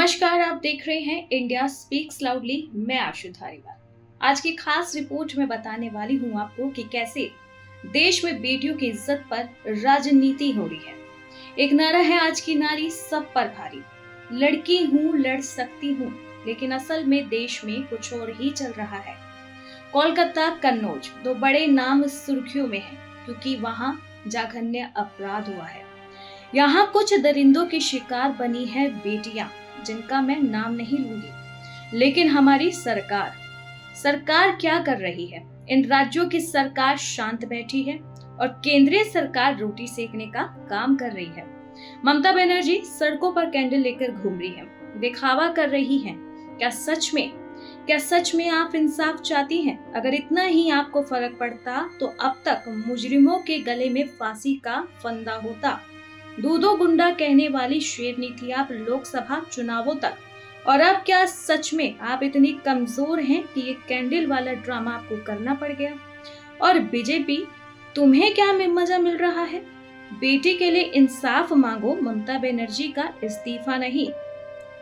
नमस्कार, आप देख रहे हैं इंडिया स्पीक्स लाउडली। मैं आशु धारीवाल। आज की खास रिपोर्ट में बताने वाली हूँ आपको कि कैसे देश में बेटियों की इज्जत पर राजनीति हो रही है। एक नारा है आज की नारी सब पर भारी, लड़की हूँ लड़ सकती हूँ, लेकिन असल में देश में कुछ और ही चल रहा है। कोलकाता, कन्नौज दो बड़े नाम सुर्खियों में हैं क्योंकि वहाँ जघन्य अपराध हुआ है। यहाँ कुछ दरिंदों की शिकार बनी है बेटियां, जिनका मैं नाम नहीं लूंगी। लेकिन हमारी सरकार क्या कर रही है? इन राज्यों की सरकार शांत बैठी है और केंद्रीय सरकार रोटी सेकने का काम कर रही है। ममता बनर्जी सड़कों पर कैंडल लेकर घूम रही है, दिखावा कर रही है। क्या सच में आप इंसाफ चाहती हैं? अगर इतना ही आपको फर्क पड़ता तो अब तक मुजरिमों के गले में फांसी का फंदा होता। दूधो गुंडा कहने वाली शेरनी थी आप लोकसभा चुनावों तक, और अब क्या सच में आप इतनी कमजोर हैं कि ये कैंडल वाला ड्रामा आपको करना पड़ गया? और बीजेपी, तुम्हें क्या मजा मिल रहा है? बेटी के लिए इंसाफ मांगो, ममता बनर्जी का इस्तीफा नहीं।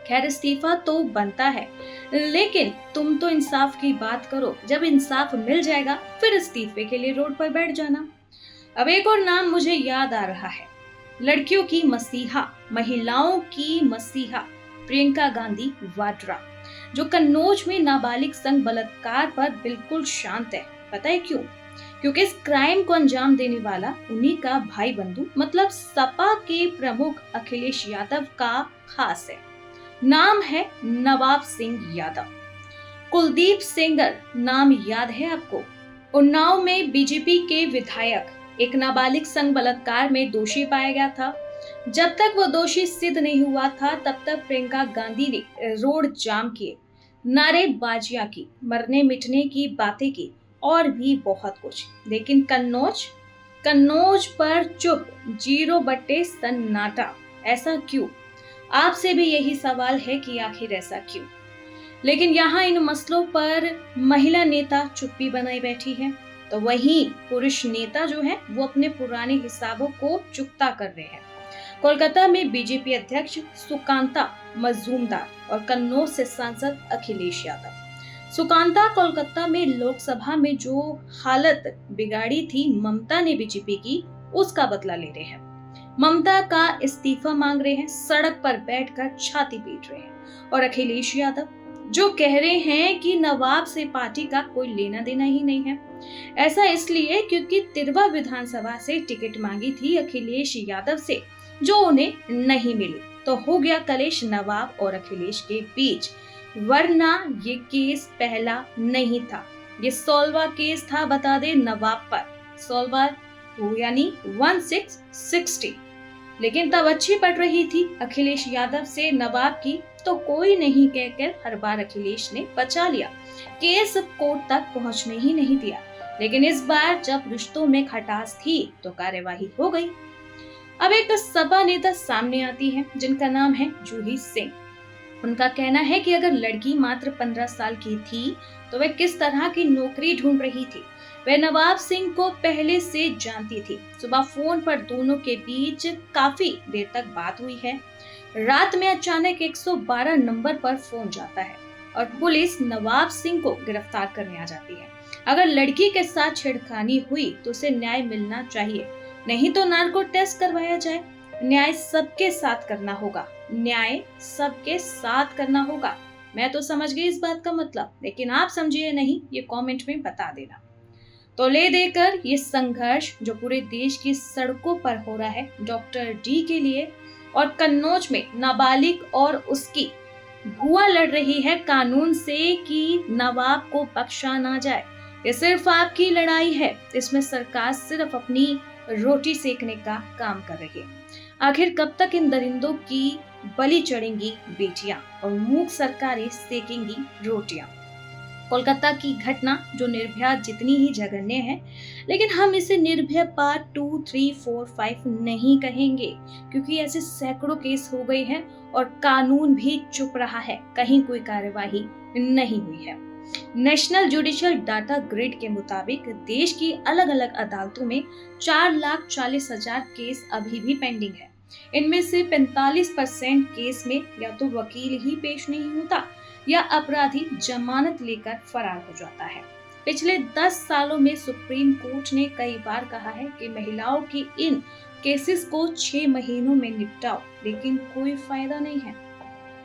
खैर, इस्तीफा तो बनता है, लेकिन तुम तो इंसाफ की बात करो। जब इंसाफ मिल जाएगा फिर इस्तीफे के लिए रोड पर बैठ जाना। अब एक और नाम मुझे याद आ रहा है, लड़कियों की मसीहा, महिलाओं की मसीहा प्रियंका गांधी वाड्रा, जो कन्नौज में नाबालिग संग बलात्कार पर बिल्कुल शांत है। पता है क्यों? क्योंकि इस क्राइम को अंजाम देने वाला उन्हीं का भाई बंधु, मतलब सपा के प्रमुख अखिलेश यादव का खास है। नाम है नवाब सिंह यादव। कुलदीप सेंगर नाम याद है आपको? उन्नाव में बीजेपी के विधायक एक नाबालिग संग बलात्कार में दोषी पाया गया था। जब तक वो दोषी सिद्ध नहीं हुआ था तब तक प्रियंका गांधी ने रोड जाम किए, नारेबाजियां की, मरने मिटने की बातें की और भी बहुत कुछ। लेकिन कन्नौज पर चुप, 0 सन्नाटा। ऐसा क्यों? आपसे भी यही सवाल है कि आखिर ऐसा क्यों? लेकिन यहाँ इन मसलों पर महिला नेता चुप्पी बनाई बैठी है, तो वहीं पुरुष नेता जो है वो अपने पुराने हिसाबों को चुकता कर रहे हैं। कोलकाता में बीजेपी अध्यक्ष सुकांता मजूमदार और कन्नौज से सांसद अखिलेश यादव। सुकांता कोलकाता में लोकसभा में जो हालत बिगाड़ी थी ममता ने बीजेपी की, उसका बदला ले रहे हैं। ममता का इस्तीफा मांग रहे हैं, सड़क पर बैठकर छाती पीट रहे हैं। और अखिलेश यादव जो कह रहे हैं कि नवाब से पार्टी का कोई लेना देना ही नहीं है। ऐसा इसलिए क्योंकि तिरवा विधानसभा से टिकट मांगी थी अखिलेश यादव से, जो उन्हें नहीं मिली, तो हो गया कलेश नवाब और अखिलेश के बीच। वरना ये केस पहला नहीं था, ये 16वां केस था, बता दे, नवाब पर। 16वां यानी 1660। लेकिन तब अच्छी पड़ रही थी अखिलेश यादव से नवाब की, तो कोई नहीं कहकर हर बार अखिलेश ने बचा लिया, केस कोर्ट तक पहुंचने ही नहीं दिया। लेकिन इस बार जब रिश्तों में खटास थी तो कार्यवाही हो गई। अब एक सपा नेता सामने आती है जिनका नाम है जूही सिंह। उनका कहना है कि अगर लड़की मात्र 15 साल की थी तो वह किस तरह की नौकरी ढूंढ रही थी। वह नवाब सिंह को पहले से जानती थी। सुबह फोन पर दोनों के बीच काफी देर तक बात हुई है। रात में अचानक 112 नंबर पर फोन जाता है और पुलिस नवाब सिंह को गिरफ्तार करने आ जाती है। अगर लड़की के साथ छेड़खानी हुई तो उसे न्याय मिलना चाहिए, नहीं तो नार्को टेस्ट करवाया जाए। न्याय सबके साथ करना होगा, न्याय सबके साथ करना होगा। मैं तो समझ गई इस बात का मतलब, लेकिन आप समझिए नहीं, ये कमेंट में बता देना। तो ले देकर ये संघर्ष जो पूरे देश की सड़कों पर हो रहा है डॉक्टर डी के लिए, और कन्नौज में नाबालिग और उसकी भुआ लड़ रही है कानून से कि नवाब को बख्शा ना जाए। ये सिर्फ आपकी लड़ाई है, इसमें सरकार सिर्फ अपनी रोटी सेकने का काम कर रही है। आखिर कब तक इन दरिंदों की बलि चढ़ेंगी बेटियां और मूक सरकारें सेकेंगी रोटियां? कोलकाता की घटना जो निर्भया जितनी ही जघन्य है, लेकिन हम इसे निर्भया पार्ट 2, 3, 4, 5 नहीं कहेंगे, क्योंकि ऐसे सैकड़ों केस हो गए हैं और कानून भी चुप रहा है, कहीं कोई कार्यवाही नहीं हुई है। नेशनल जुडिशियल डाटा ग्रिड के मुताबिक देश की अलग अलग अदालतों में 4,40,000 केस अभी भी पेंडिंग है। इनमें से 45% केस में या तो वकील ही पेश नहीं होता या अपराधी जमानत लेकर फरार हो जाता है। पिछले 10 सालों में सुप्रीम कोर्ट ने कई बार कहा है कि महिलाओं की इन केसेस को 6 महीनों में निपटाओ, लेकिन कोई फायदा नहीं है।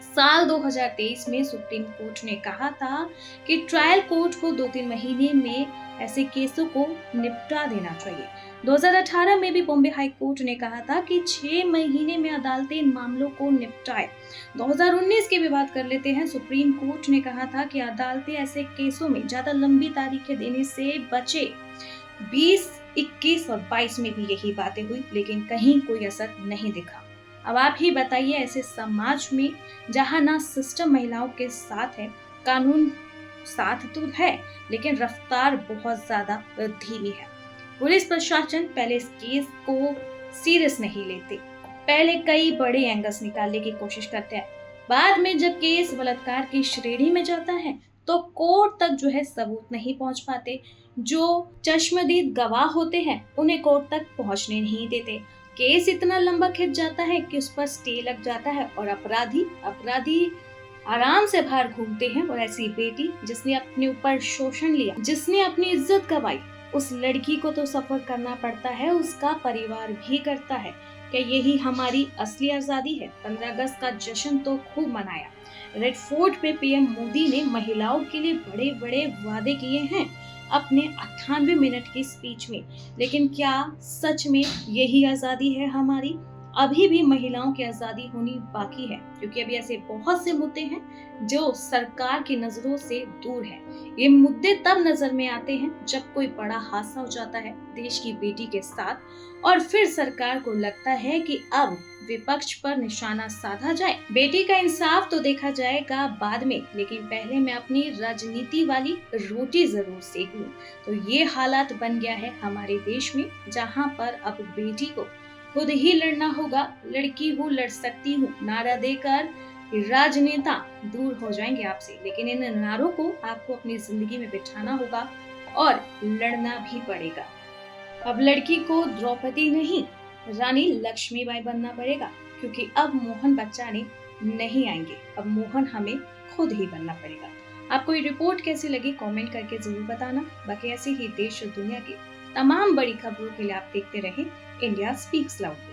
साल 2023 में सुप्रीम कोर्ट ने कहा था कि ट्रायल कोर्ट को 2-3 महीने में ऐसे केसों को निपटा देना चाहिए। 2018 में भी बॉम्बे हाई कोर्ट ने कहा था कि 6 महीने में अदालतें इन मामलों को निपटाए। 2019 की भी बात कर लेते हैं। सुप्रीम कोर्ट ने कहा था कि अदालतें ऐसे केसों में ज्यादा लंबी तारीखें देने से बचे। 20, 21 और 22 में भी यही बातें हुई, लेकिन कहीं कोई असर नहीं दिखा। अब आप ही बताइए, ऐसे समाज में जहां ना सिस्टम महिलाओं के साथ है, कानून साथ तो है, लेकिन रफ्तार बहुत ज्यादा धीमी है। पुलिस प्रशासन पहले इस केस को सीरियस नहीं लेते, पहले कई बड़े एंगल्स निकालने की कोशिश करते हैं। बाद में जब केस बलात्कार की श्रेणी में जाता है तो कोर्ट तक जो है सबूत नहीं पहुंच पाते। जो चश्मदीद गवाह होते हैं उन्हें कोर्ट तक पहुंचने नहीं देते। केस इतना लंबा खिंच जाता है कि उस पर स्टे लग जाता है और अपराधी आराम से बाहर घूमते हैं। और ऐसी बेटी जिसने अपने ऊपर शोषण लिया, जिसने अपनी इज्जत गंवाई, उस लड़की को तो सफर करना पड़ता है, उसका परिवार भी करता है। क्या यही हमारी असली आजादी है? 15 अगस्त का जश्न तो खूब मनाया। रेड फोर्ट पे पीएम मोदी ने महिलाओं के लिए बड़े बड़े वादे किए हैं अपने 98 मिनट की स्पीच में, लेकिन क्या सच में यही आजादी है हमारी? अभी भी महिलाओं की आजादी होनी बाकी है, क्योंकि अभी ऐसे बहुत से मुद्दे हैं जो सरकार की नजरों से दूर है। ये मुद्दे तब नजर में आते हैं जब कोई बड़ा हादसा हो जाता है देश की बेटी के साथ, और फिर सरकार को लगता है कि अब विपक्ष पर निशाना साधा जाए। बेटी का इंसाफ तो देखा जाएगा बाद में, लेकिन पहले मैं अपनी राजनीति वाली रोटी जरूर सेक लूं। तो ये हालात बन गया है हमारे देश में, जहां पर अब बेटी को खुद ही लड़ना होगा। लड़की हूँ, लड़ सकती हूँ नारा देकर राजनेता दूर हो जाएंगे आपसे, लेकिन इन नारों को आपको अपनी जिंदगी में बिठाना होगा और लड़ना भी पड़ेगा। अब लड़की को द्रौपदी नहीं, रानी लक्ष्मीबाई बनना पड़ेगा, क्योंकि अब मोहन बच्चाने नहीं आएंगे, अब मोहन हमें खुद ही बनना पड़ेगा। आपको ये रिपोर्ट कैसी लगी कमेंट करके जरूर बताना। बाकी ऐसे ही देश और दुनिया की तमाम बड़ी खबरों के लिए आप देखते रहें इंडिया स्पीक्स लाउडली।